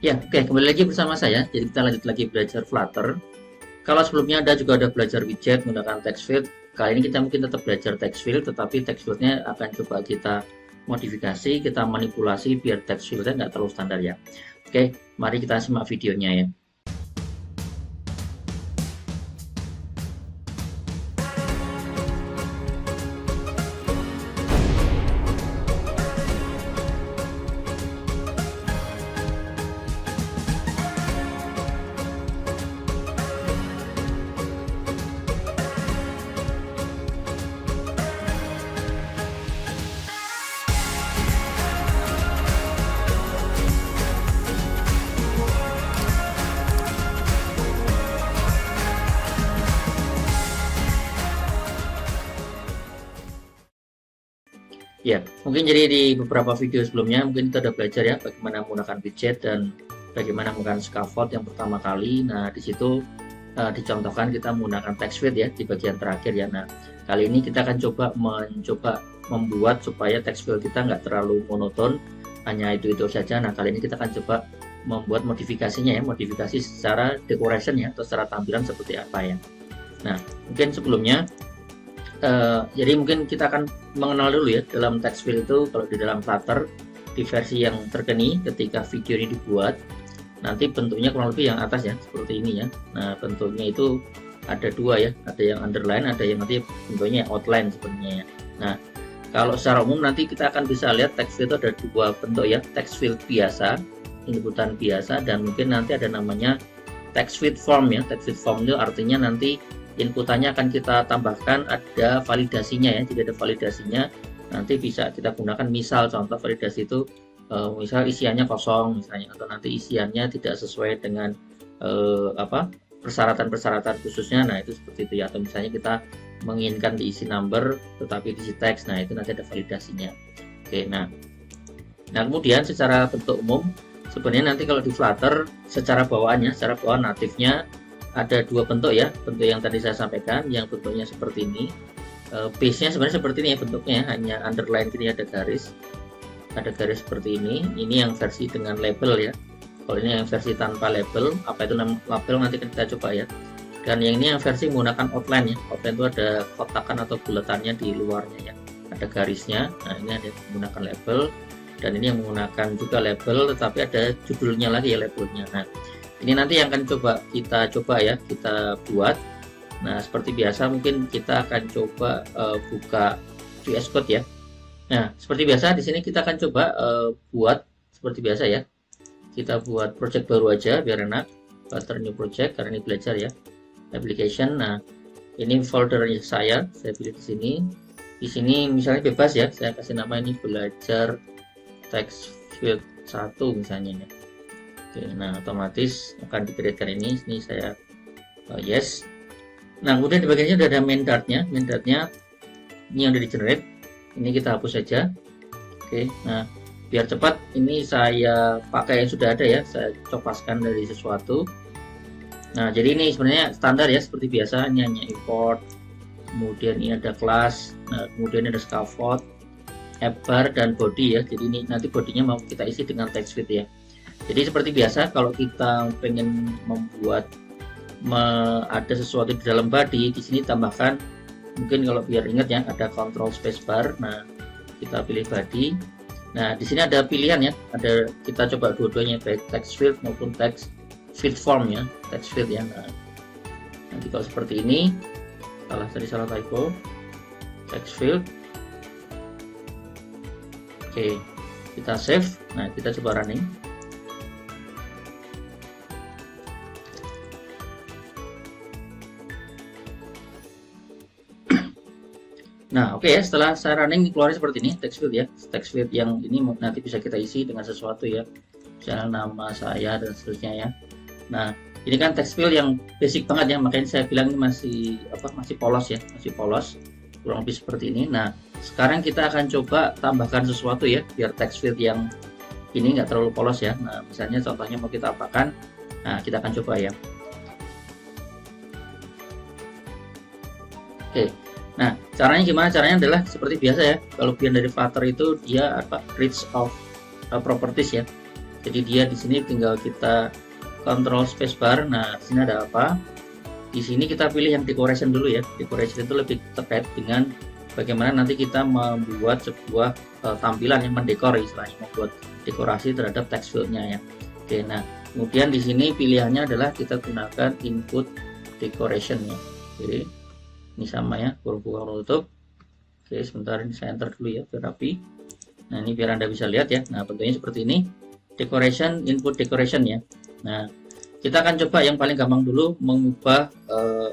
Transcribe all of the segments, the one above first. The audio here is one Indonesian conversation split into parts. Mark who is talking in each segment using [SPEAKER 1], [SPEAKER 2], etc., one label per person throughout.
[SPEAKER 1] Ya, oke, kembali lagi bersama saya. Jadi kita lanjut lagi belajar Flutter. Kalau sebelumnya ada belajar widget menggunakan text field, kali ini kita mungkin tetap belajar text field, tetapi text fieldnya akan coba kita modifikasi, kita manipulasi biar text fieldnya nggak terlalu standar ya. Oke, mari kita simak videonya ya. Ya, mungkin jadi di beberapa video sebelumnya mungkin kita udah belajar ya bagaimana menggunakan widget dan bagaimana menggunakan scaffold yang pertama kali. Nah, di situ dicontohkan kita menggunakan text field ya di bagian terakhir ya. Nah, kali ini kita akan mencoba membuat supaya text field kita nggak terlalu monoton, hanya itu saja. Nah, kali ini kita akan coba membuat modifikasinya ya, modifikasi secara decoration ya atau secara tampilan seperti apa ya. Nah, mungkin sebelumnya jadi mungkin kita akan mengenal dulu ya dalam text field itu. Kalau di dalam Flutter di versi yang terkini ketika video ini dibuat, nanti bentuknya kurang lebih yang atas ya, seperti ini ya. Nah, bentuknya itu ada dua ya, ada yang underline, ada yang nanti bentuknya outline sebenarnya ya. Nah, kalau secara umum nanti kita akan bisa lihat text field itu ada dua bentuk ya, text field biasa, inputan biasa, dan mungkin nanti ada namanya text field form ya. Text field form itu artinya nanti inputannya akan kita tambahkan ada validasinya ya. Jadi ada validasinya, nanti bisa kita gunakan, misal contoh validasi itu misal isiannya kosong misalnya, atau nanti isiannya tidak sesuai dengan persyaratan-persyaratan khususnya. Nah, itu seperti itu ya. Atau misalnya kita menginginkan diisi number tetapi diisi teks, nah itu nanti ada validasinya. Oke, nah kemudian secara bentuk umum sebenarnya nanti kalau di Flutter secara bawaannya, secara bawaan natifnya ada dua bentuk ya. Bentuk yang tadi saya sampaikan, yang bentuknya seperti ini, base-nya sebenarnya seperti ini ya bentuknya, hanya underline gini, ada garis seperti ini. Ini yang versi dengan label ya. Kalau ini yang versi tanpa label, apa itu nama label nanti kita coba ya. Dan yang ini yang versi menggunakan outline ya. Outline itu ada kotakan atau bulatannya di luarnya ya, ada garisnya. Nah, ini ada menggunakan label, dan ini yang menggunakan juga label tetapi ada judulnya lagi ya, labelnya. Nah, ini nanti yang akan kita coba ya, kita buat. Nah, seperti biasa mungkin kita akan coba buka VS Code ya. Nah, seperti biasa di sini kita akan coba buat seperti biasa ya. Kita buat project baru aja biar enak. Flutter new project karena ini belajar ya. Application. Nah, ini foldernya saya pilih di sini. Di sini misalnya bebas ya. Saya kasih nama ini belajar text field 1 misalnya ya. Oke, nah otomatis akan di-create ini saya yes. Nah, kemudian di bagiannya sudah ada main dart-nya. Main dart-nya ini yang udah di-generate. Ini kita hapus saja. Oke, nah biar cepat ini saya pakai yang sudah ada ya. Saya copaskan dari sesuatu. Nah, jadi ini sebenarnya standar ya, seperti biasa. Ini hanya import. Kemudian ini ada class. Nah, kemudian ada scaffold, app bar, dan body ya. Jadi ini nanti bodinya mau kita isi dengan text field ya. Jadi seperti biasa kalau kita pengen membuat ada sesuatu di dalam body, di sini tambahkan, mungkin kalau biar ingat ya, ada control spacebar. Nah, kita pilih body. Nah, di sini ada pilihan ya, kita coba dua-duanya, baik text field maupun text field form ya, text field ya. Nah, nanti kalau seperti ini, salah typo, text field. Oke, kita save. Nah, kita coba running. Nah, oke ya, setelah saya running keluar seperti ini text field ya. Text field yang ini nanti bisa kita isi dengan sesuatu ya, misalnya nama saya dan seterusnya ya. Nah, ini kan text field yang basic banget ya, makanya saya bilang ini masih polos ya, masih polos, kurang lebih seperti ini. Nah, sekarang kita akan coba tambahkan sesuatu ya, biar text field yang ini nggak terlalu polos ya. Nah, misalnya contohnya mau kita apakan. Nah, kita akan coba ya. Oke. Nah, caranya gimana? Caranya adalah seperti biasa ya. Kalau bagian dari Flutter itu dia reach of properties ya. Jadi dia di sini tinggal kita kontrol spacebar. Nah, di sini ada apa? Di sini kita pilih yang decoration dulu ya. Decoration itu lebih terkait dengan bagaimana nanti kita membuat sebuah tampilan yang mendekor, istilahnya membuat dekorasi terhadap text field-nya ya. Oke, nah kemudian di sini pilihannya adalah kita gunakan input decoration ya. Oke, ini sama ya, huruf buka huruf tutup. Oke, sebentar ini saya enter dulu ya biar rapi. Nah, ini biar Anda bisa lihat ya. Nah, bentuknya seperti ini. Decoration, input decoration ya. Nah, kita akan coba yang paling gampang dulu mengubah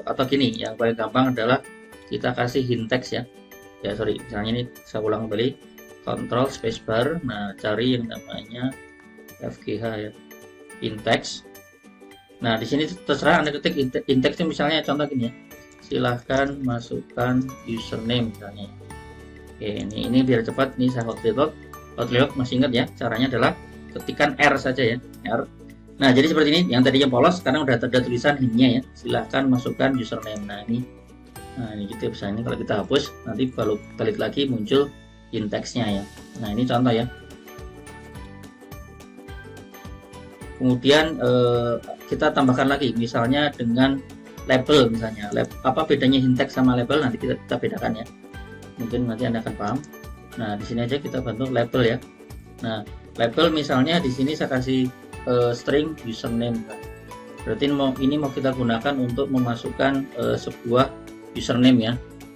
[SPEAKER 1] atau gini, yang paling gampang adalah kita kasih hint text ya. Ya, sorry, misalnya ini saya ulang kembali. Control spacebar. Nah, cari yang namanya FGH ya. Hint text. Nah, di sini terserah Anda ketik hint text misalnya contoh gini ya. Silahkan masukkan username misalnya. Oke, ini biar cepat. Ini saya hot reload masih ingat ya. Caranya adalah ketikkan R saja ya, R. Nah, jadi seperti ini. Yang tadinya polos sekarang udah ada tulisan hintnya ya. Silahkan masukkan username. Nah, ini gitu bisa. Ini kalau kita hapus nanti kalau klik lagi muncul hint text-nya ya. Nah, ini contoh ya. Kemudian kita tambahkan lagi misalnya dengan label misalnya. Apa bedanya hint text sama label nanti kita bedakan ya. Mungkin nanti Anda akan paham. Nah, di sini aja kita bentuk label ya. Nah, label misalnya di sini saya kasih string username. Berarti ini mau kita gunakan untuk memasukkan sebuah username ya.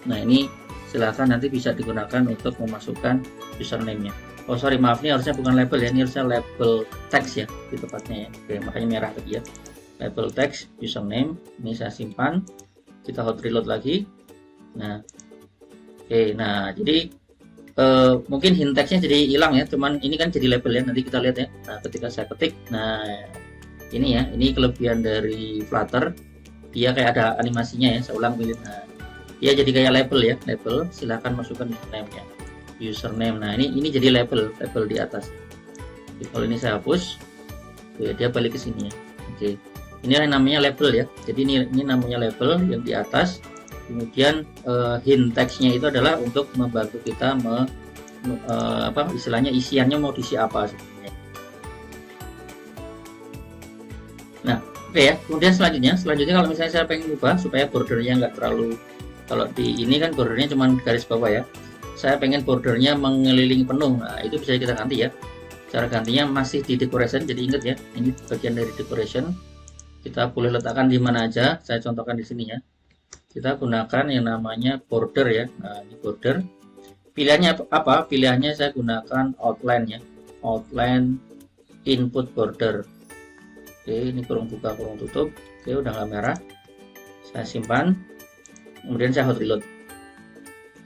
[SPEAKER 1] Nah, ini silahkan nanti bisa digunakan untuk memasukkan username-nya. Oh sorry, maaf, ini harusnya bukan label ya, ini harusnya label text ya di tempatnya ya. Oke, makanya merah tadi ya. Label text username, ini saya simpan. Kita hot reload lagi. Nah, oke, nah jadi mungkin hint text-nya jadi hilang ya, cuman ini kan jadi label ya, nanti kita lihat ya. Nah, ketika saya ketik, nah ini ya, ini kelebihan dari Flutter, dia kayak ada animasinya ya. Saya ulang pilih, nah dia jadi kayak label ya, label. Silahkan masukkan username. Nah, ini jadi label di atas. Jadi, kalau ini saya hapus, oke, dia balik ke sini ya. Oke, ini yang namanya label ya. Jadi ini namanya label yang di atas. Kemudian hint text-nya itu adalah untuk membantu kita istilahnya isiannya mau diisi apa sebenarnya. Nah, oke ya. Kemudian selanjutnya kalau misalnya saya pengen ubah supaya bordernya nggak terlalu, kalau di ini kan bordernya cuma garis bawah ya. Saya pengen bordernya mengelilingi penuh. Nah, itu bisa kita ganti ya. Cara gantinya masih di decoration. Jadi ingat ya, ini bagian dari decoration. Kita boleh letakkan di mana aja. Saya contohkan di sini ya. Kita gunakan yang namanya border ya. Nah, ini border. Pilihannya apa? Pilihannya saya gunakan outline ya. Outline input border. Oke, ini kurung buka kurung tutup. Oke, udah nggak merah. Saya simpan. Kemudian saya hot reload.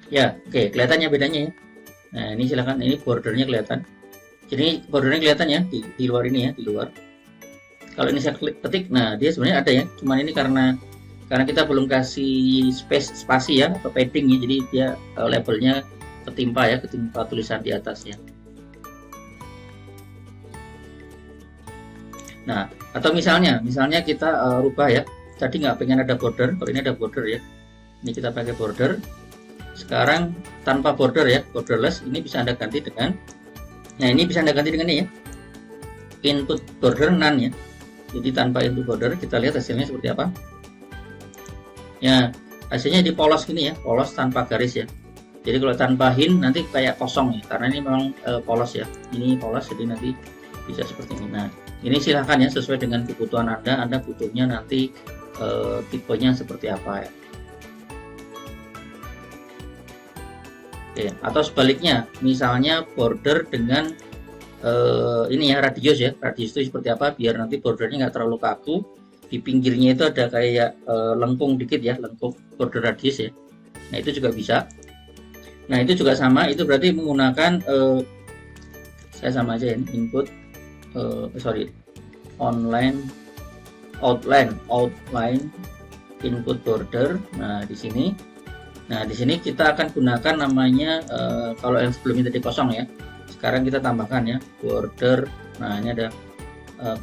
[SPEAKER 1] Ya, oke, kelihatannya bedanya ya. Nah, ini silakan, ini bordernya kelihatan. Jadi bordernya kelihatan ya di luar ini ya, di luar. Kalau ini saya ketik, nah dia sebenarnya ada ya. Cuman ini karena kita belum kasih spasi ya atau padding ya, jadi dia labelnya ketimpa tulisan di atasnya. Nah, atau misalnya kita rubah ya. Tadi nggak pengen ada border, kalau ini ada border ya. Ini kita pakai border. Sekarang tanpa border ya, borderless. Ini bisa Anda ganti dengan, nah ini bisa Anda ganti dengan ini ya, input border none ya. Jadi tanpa input border, kita lihat hasilnya seperti apa. Ya, hasilnya di polos gini ya, polos tanpa garis ya. Jadi kalau tanpa hint nanti kayak kosong ya, karena ini memang polos ya. Ini polos, jadi nanti bisa seperti ini. Nah, ini silahkan ya, sesuai dengan kebutuhan Anda butuhnya nanti tipenya seperti apa ya. Oke, atau sebaliknya, misalnya border dengan ini ya, radius ya. Radius itu seperti apa biar nanti bordernya nggak terlalu kaku. Di pinggirnya itu ada kayak lengkung dikit ya, lengkung border radius ya. Nah, itu juga bisa. Nah, itu juga sama, itu berarti menggunakan saya sama aja ya, input outline input border. Nah, di sini kita akan gunakan namanya kalau yang sebelumnya tadi kosong ya. Sekarang kita tambahkan ya border. Nah, ini ada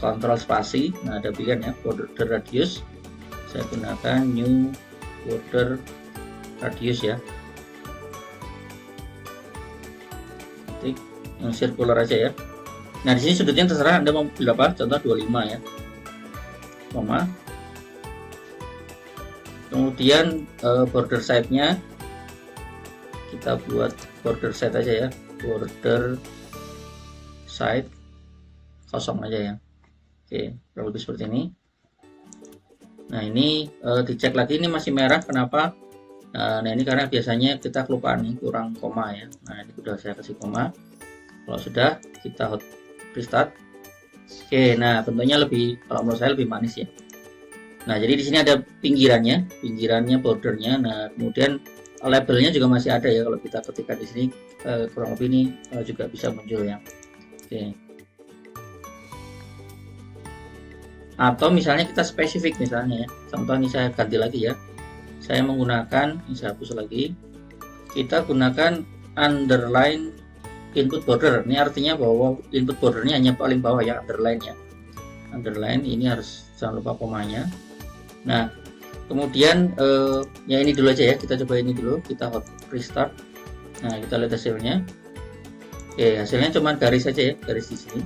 [SPEAKER 1] kontrol spasi. Nah, ada pilihan ya border radius. Saya gunakan new border radius ya. Ketik yang circular aja ya. Nah, di sini sudutnya terserah Anda mau berapa, contoh 25 ya, koma. Kemudian border side-nya kita buat border side aja ya, border side kosong aja ya. Oke, kurang lebih seperti ini. Nah, ini dicek lagi, ini masih merah, kenapa? Nah, ini karena biasanya kita kelupaan nih, kurang koma ya. Nah, ini sudah saya kasih koma. Kalau sudah, kita hot restart. Oke, nah bentuknya lebih, kalau menurut saya lebih manis ya. Nah, jadi di sini ada pinggirannya, bordernya. Nah, kemudian labelnya juga masih ada ya, kalau kita ketikkan di sini kurang lebih ini juga bisa muncul ya. Oke. Atau misalnya kita spesifik misalnya ya, contoh ini saya ganti lagi ya, saya menggunakan, ini saya hapus lagi, kita gunakan underline input border. Ini artinya bahwa input bordernya hanya paling bawah ya, underline ya, underline ini harus jangan lupa komanya. Nah, kemudian ya ini dulu aja ya, kita coba ini dulu, kita hot restart. Nah, kita lihat hasilnya. Oke, hasilnya cuma garis saja ya, garis di sini.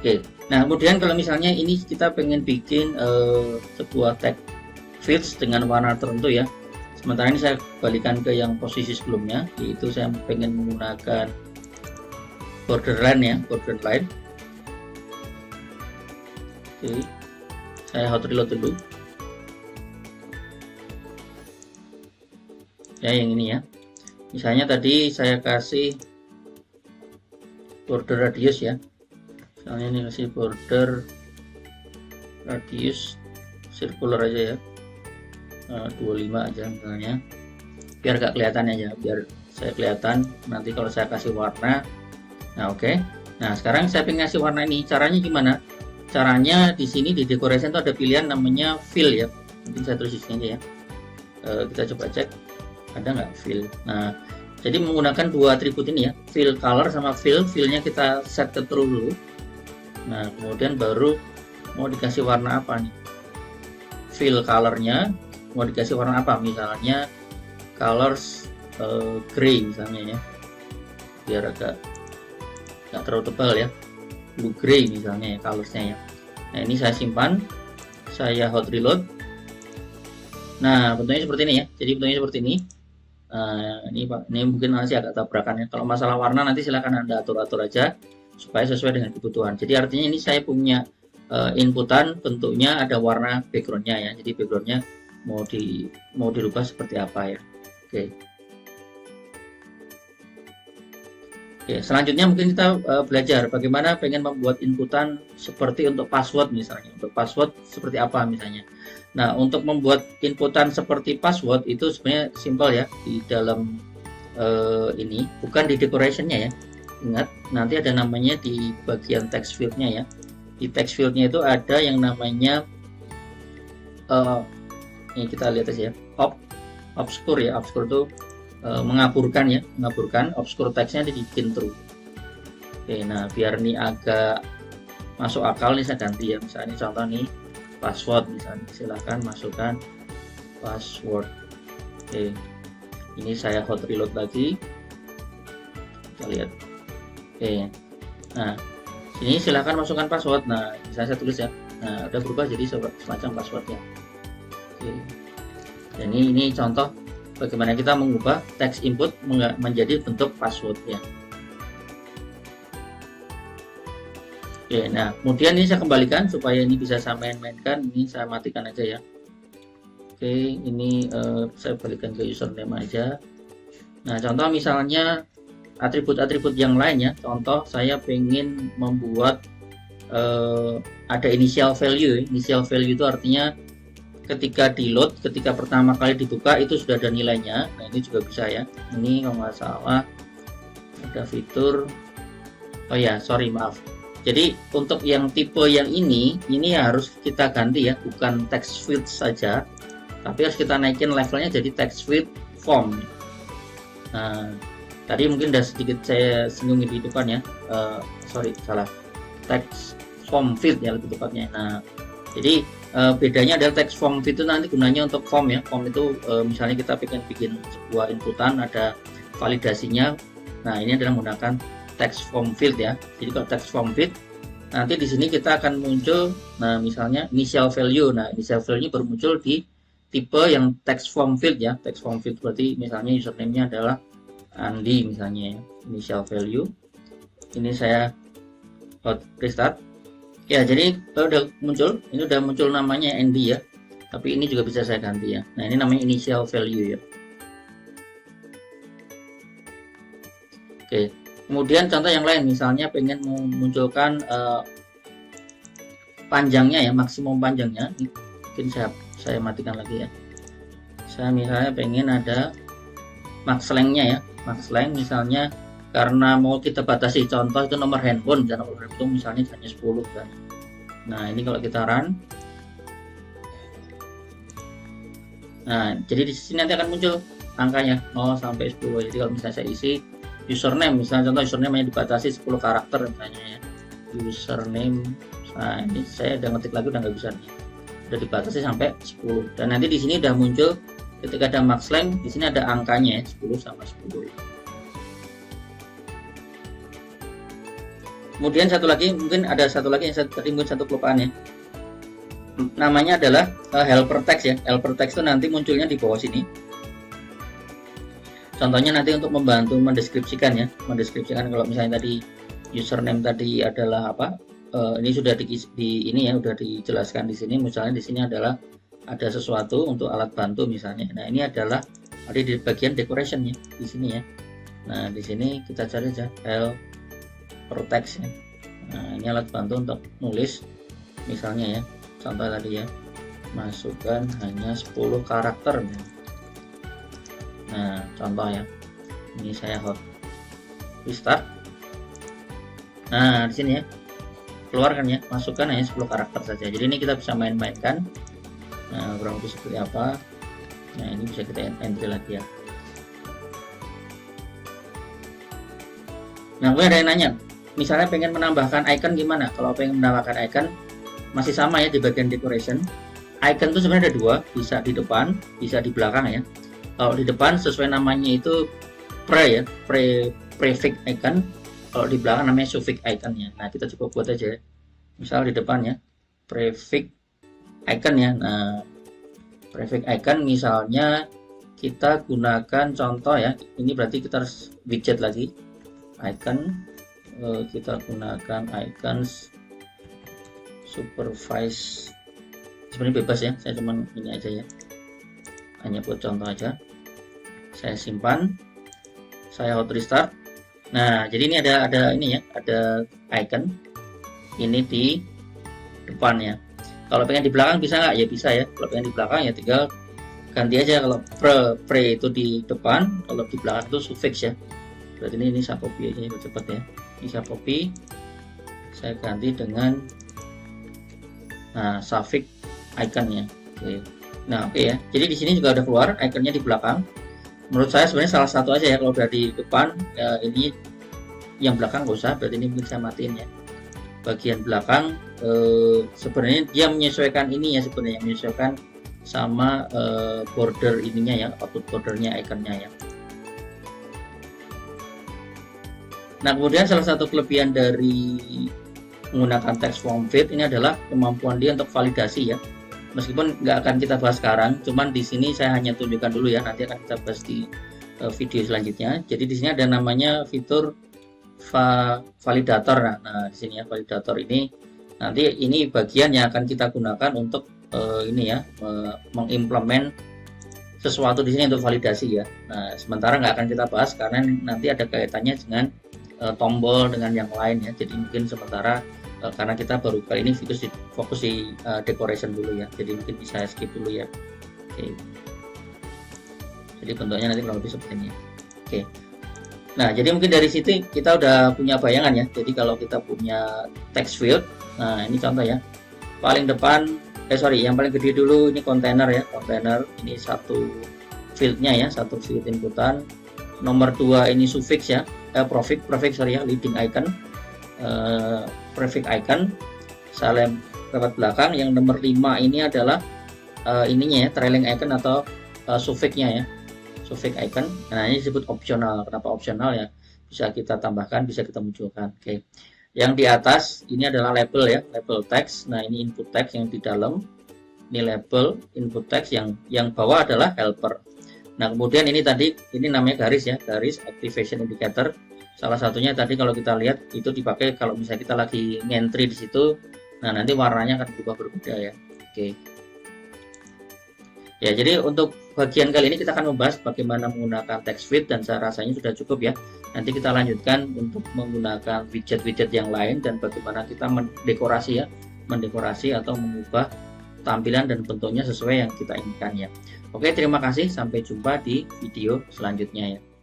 [SPEAKER 1] Oke, nah kemudian kalau misalnya ini kita pengen bikin sebuah tag fields dengan warna tertentu ya. Sementara ini saya balikan ke yang posisi sebelumnya, yaitu saya pengen menggunakan borderline ya, borderline. Oke, saya hot reload dulu. Ya, yang ini ya. Misalnya tadi saya kasih border radius ya. Misalnya ini kasih border radius circular aja ya, 25 aja misalnya, biar gak kelihatan aja, biar saya kelihatan nanti kalau saya kasih warna. Nah, oke. Nah, sekarang saya pengen kasih warna ini. Caranya gimana? Caranya di sini di decoration itu ada pilihan namanya fill ya. Mungkin saya tulis di sini aja ya. Kita coba cek ada nggak fill. Nah, jadi menggunakan dua atribut ini ya, fill color sama fill. Fillnya kita set ke true dulu. Nah, kemudian baru mau dikasih warna apa nih, fill colornya mau dikasih warna apa, misalnya colors gray misalnya ya, biar agak nggak terlalu tebal ya, blue gray misalnya ya colorsnya ya. Nah, ini saya simpan, saya hot reload. Nah, bentuknya seperti ini ya, jadi bentuknya seperti ini. Ini mungkin masih agak tabrakan ya. Kalau masalah warna nanti silakan Anda atur-atur aja supaya sesuai dengan kebutuhan. Jadi artinya ini saya punya inputan, bentuknya ada warna backgroundnya ya. Jadi backgroundnya mau dirubah seperti apa ya. Oke. Oke, selanjutnya mungkin kita belajar bagaimana pengen membuat inputan seperti untuk password misalnya. Untuk password seperti apa misalnya. Nah, untuk membuat inputan seperti password itu sebenarnya simpel ya, di dalam ini, bukan di decorationnya ya. Ingat, nanti ada namanya di bagian text fieldnya ya. Di text fieldnya itu ada yang namanya ini kita lihat aja ya, obscure ya. Obscure itu mengaburkan ya, mengaburkan. Obscure textnya dibikin true. Oke, nah biar ini agak masuk akal nih, saya ganti ya. Misalnya contoh nih password misalnya, silahkan masukkan password. Oke, ini saya hot reload lagi, kita lihat. Oke, nah sini silahkan masukkan password. Nah, misalnya saya tulis ya, nah udah berubah jadi semacam passwordnya. Oke, dan ini contoh bagaimana kita mengubah teks input menjadi bentuk password ya. Oke, nah kemudian ini saya kembalikan supaya ini bisa saya mainkan. Ini saya matikan aja ya. Oke, ini saya balikan ke username aja. Nah, contoh misalnya atribut-atribut yang lain ya. Contoh saya pengen membuat ada initial value. Initial value itu artinya ketika di load, ketika pertama kali dibuka itu sudah ada nilainya. Nah, ini juga bisa ya. Ini kalau nggak salah ada fitur, oh ya, sorry, maaf. Jadi untuk yang tipe yang ini harus kita ganti ya, bukan text field saja, tapi harus kita naikin levelnya jadi text field form. Nah, tadi mungkin udah sedikit saya singgung di depan ya, sorry, salah, text form field ya lebih tepatnya. Nah, jadi bedanya adalah text form field itu nanti gunanya untuk form ya. Form itu misalnya kita bikin sebuah inputan, ada validasinya, Nah, ini adalah menggunakan text form field ya. Jadi kalau text form field, nanti di sini kita akan muncul, nah misalnya initial value. Nah, initial value baru muncul di tipe yang text form field ya. Text form field berarti misalnya username-nya adalah Andi misalnya ya. Initial value. Ini saya hot restart. Ya, jadi udah muncul. Ini udah muncul namanya Andy ya. Tapi ini juga bisa saya ganti ya. Nah, ini namanya initial value ya. Oke, kemudian contoh yang lain, misalnya pengen memunculkan panjangnya ya, maksimum panjangnya. Ini mungkin saya matikan lagi ya. Saya misalnya pengen ada max length-nya ya, max length misalnya karena mau kita batasi, contoh itu nomor handphone, dan nomor handphone misalnya hanya 10 kan. Nah, ini kalau kita run, nah jadi di sini nanti akan muncul angkanya 0 sampai 10. Jadi kalau misalnya saya isi username, misalnya contoh username hanya dibatasi 10 karakter misalnya ya, username. Nah, ini saya udah ngetik lagi udah nggak bisa nih, udah dibatasi sampai 10. Dan nanti di sini udah muncul ketika ada max length, di sini ada angkanya ya, 10 sama 10. Kemudian satu lagi, mungkin ada satu lagi yang tadi mungkin satu kelupaan ya, namanya adalah helper text ya. Helper text itu nanti munculnya di bawah sini. Contohnya nanti untuk membantu mendeskripsikan ya, mendeskripsikan kalau misalnya tadi username tadi adalah apa, ini sudah ini ya udah dijelaskan di sini. Misalnya di sini adalah ada sesuatu untuk alat bantu misalnya. Nah, ini adalah ada di bagian decoration ya di sini ya. Nah, di sini kita cari aja helper text ya. Nah, ini alat bantu untuk nulis misalnya ya. Contoh tadi ya, masukkan hanya 10 karakter. Nah, contoh ya, ini saya hot restart. Nah, di sini ya, keluarkan ya, masukkan hanya 10 karakter saja. Jadi ini kita bisa main-mainkan. Nah, kurang lebih seperti apa. Nah, ini bisa kita entry lagi ya. Nah, kemudian ada yang nanya, misalnya pengen menambahkan icon gimana? Kalau pengen menambahkan icon, masih sama ya di bagian decoration. Icon itu sebenarnya ada dua, bisa di depan, bisa di belakang ya. Kalau di depan sesuai namanya itu prefix icon. Kalau di belakang namanya suffix iconnya. Nah, kita coba buat aja ya. Misal di depan ya, prefix icon ya. Nah, prefix icon misalnya kita gunakan contoh ya. Ini berarti kita harus widget lagi. Icon, kita gunakan icons supervise. Sebenarnya bebas ya. Saya cuman ini aja ya. Hanya buat contoh aja. Saya simpan, saya hot restart. Nah, jadi ini ada ini ya, ada icon ini di depan ya. Kalau pengen di belakang bisa nggak? Ya bisa ya. Kalau pengen di belakang ya tinggal ganti aja. Kalau pre itu di depan, kalau di belakang itu suffix ya. Berarti ini saya copy aja ya, cepat ya. Ini saya copy, saya ganti dengan suffix iconnya. Oke. Nah, oke ya. Jadi di sini juga ada keluar ikonnya di belakang. Menurut saya sebenarnya salah satu aja ya, kalau udah di depan ya, ini yang belakang nggak usah. Berarti ini mungkin saya matiin ya. Bagian belakang sebenarnya dia menyesuaikan ini ya, sebenarnya menyesuaikan sama border ininya ya, output bordernya ikonnya ya. Nah, kemudian salah satu kelebihan dari menggunakan text form field ini adalah kemampuan dia untuk validasi ya. Meskipun nggak akan kita bahas sekarang, cuman di sini saya hanya tunjukkan dulu ya, nanti akan kita bahas di video selanjutnya. Jadi di sini ada namanya fitur validator. Nah, di sini ya validator ini nanti ini bagian yang akan kita gunakan untuk ini ya mengimplement sesuatu di sini untuk validasi ya. Nah, sementara nggak akan kita bahas karena nanti ada kaitannya dengan tombol dengan yang lain ya. Jadi mungkin sementara karena kita baru kali ini fokus di decoration dulu ya, jadi mungkin bisa skip dulu ya. Oke. Jadi bentuknya nanti kurang lebih seperti ini. Oke. Nah, jadi mungkin dari situ kita udah punya bayangan ya. Jadi kalau kita punya text field, nah ini contoh ya. Paling depan, yang paling gede dulu ini kontainer ya, kontainer ini satu fieldnya ya, satu field inputan. Nomor 2 ini suffix ya, prefix ya, leading icon. Prefix icon saya lewat belakang. Yang nomor 5 ini adalah ininya ya, trailing icon atau suffixnya ya, suffix icon. Nah, ini disebut opsional. Kenapa opsional ya? bisa kita tambahkan, bisa kita munculkan. Oke. Yang di atas ini adalah label ya, label text. Nah, ini input text yang di dalam. Ini label input text, yang bawah adalah helper. Nah, kemudian ini tadi, ini namanya garis ya, garis activation indicator. Salah satunya tadi kalau kita lihat itu dipakai kalau misalnya kita lagi ngentry di situ. Nah, nanti warnanya akan berubah berbeda ya. Oke. Ya, jadi untuk bagian kali ini kita akan membahas bagaimana menggunakan text feed, dan saya rasanya sudah cukup ya. Nanti kita lanjutkan untuk menggunakan widget-widget yang lain dan bagaimana kita mendekorasi ya, mendekorasi atau mengubah tampilan dan bentuknya sesuai yang kita inginkan ya. Oke, terima kasih, sampai jumpa di video selanjutnya ya.